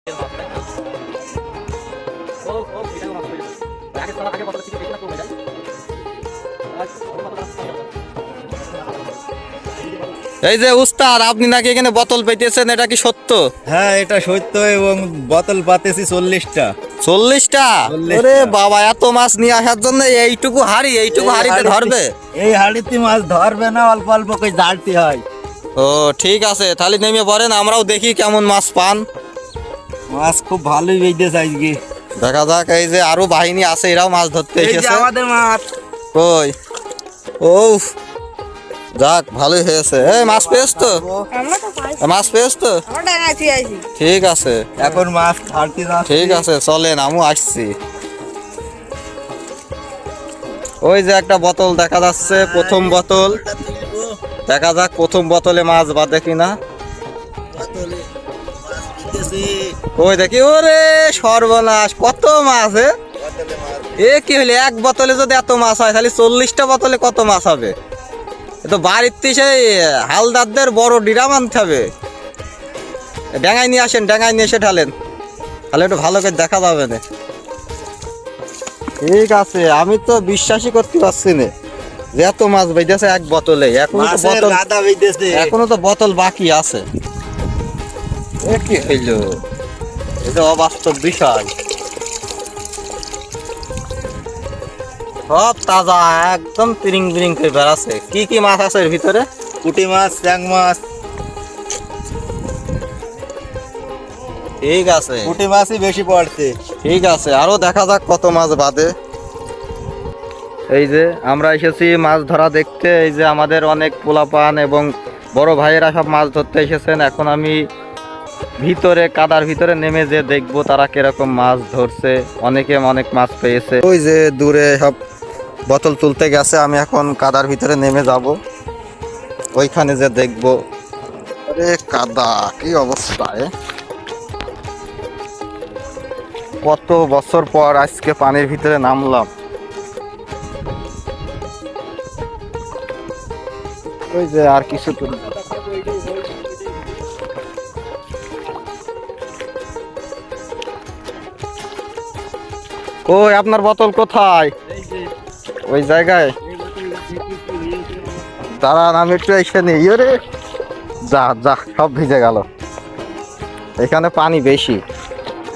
এই যে উস্তাদ, আপনি নাকি এখানে বোতল পেতেছেন, এটা কি সত্য? হ্যাঁ, এটা সত্য। এবং বোতল পাতেছি 40টা। 40টা? ওরে বাবা, এত মাছ নিয়ে আসার জন্য এইটুকু হাড়িতে ধরবে? এই হাড়িতে মাছ ধরবে না, অল্প অল্প করে জালতে হয়। ও ঠিক আছে, তাহলে নেমে পড়েন, আমরাও দেখি কেমন মাছ পান। মাছ খুব ভালোই বেঁধেছে আজকে। দেখা যাক। এই যে আরো বাহিনী আছে, এরাও মাছ ধরতে এই যে এসেছে। আমাদের মাছ। কই? ও যাক, ভালোই হয়েছে। এই মাছ পেয়েছ তো? মাছ পেয়েছ তো? ঠিক আছে, এখন মাছ ছাড়তে যাচ্ছি। ঠিক আছে, চলেন, আমিও আসছি। ওই যে একটা বোতল দেখা যাচ্ছে, প্রথম বোতল। দেখা যাক প্রথম বোতলে মাছ বাঁধে কিনা। ওই দেখি, ওরে সর্বনাশ, কত মাছ! এ কি হলে এক বোতলে যদি এত মাছ হয়, তাহলে 40টা বোতলে কত মাছ হবে? এ তো বাড়িতে সেই হালদারদের বড় ডিরাম আনতে হবে। ড্যাঙায় নিয়ে আসেন, ড্যাঙায় নিয়ে এসে ঢালেন, তাহলে একটু ভালো করে দেখা যাবে না। ঠিক আছে, আমি তো বিশ্বাসই করতে পারছি না যে এত মাছ বেঁধেছে এক বোতলে। এখনো তো বোতল বাকি আছে। এ কি হইল? এটা অবাস্তব বিষয়। সব তাজা, একদম তিরিং বিরিং করে বেড়াচ্ছে। কি কি মাছ আছে এর ভিতরে? পুঁটি মাছ, ট্যাং মাছ। ঠিক আছে, পুঁটি মাছই বেশি পড়ছে। ঠিক আছে, আরো দেখা যাক কত মাছ বাদে। এই যে আমরা এসেছি মাছ ধরা দেখতে। এই যে আমাদের অনেক পোলাপান এবং বড় ভাইয়েরা সব মাছ ধরতে এসেছেন। এখন আমি ভিতরে, কাদার ভিতরে নেমে যে দেখবো তারা কিরকম মাছ ধরছে। অনেকে অনেক মাছ পেয়েছে। ওই যে দূরে সব বোতল তুলতে গেছে, আমি এখন কাদার ভিতরে নেমে যাব, ওইখানে যে দেখবো। আরে কাদা, কি অবস্থা! কত বছর পর আজকে পানির ভিতরে নামলাম। ওই যে আর কিছু তো ওই আপনার বোতল কোথায়? ওই জায়গায় দাঁড়ান, আমি একটু এসে নিই। রে যা যা, সব ভিজে গেল। এখানে পানি বেশি।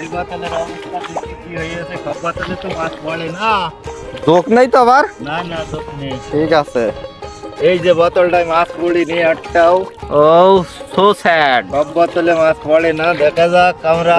এই বোতলের অবস্থা দেখি কি হয়েছে। সব বোতলে তো মাছ পড়ে না। দোক নেই তো আবার? না না, দোষ নেই। ঠিক আছে। এই যে বোতলটায় মাছ পড়িনি একটাও। ও সো স্যাড। সব বোতলে মাছ পড়ে না। দেখা যাক, আমরা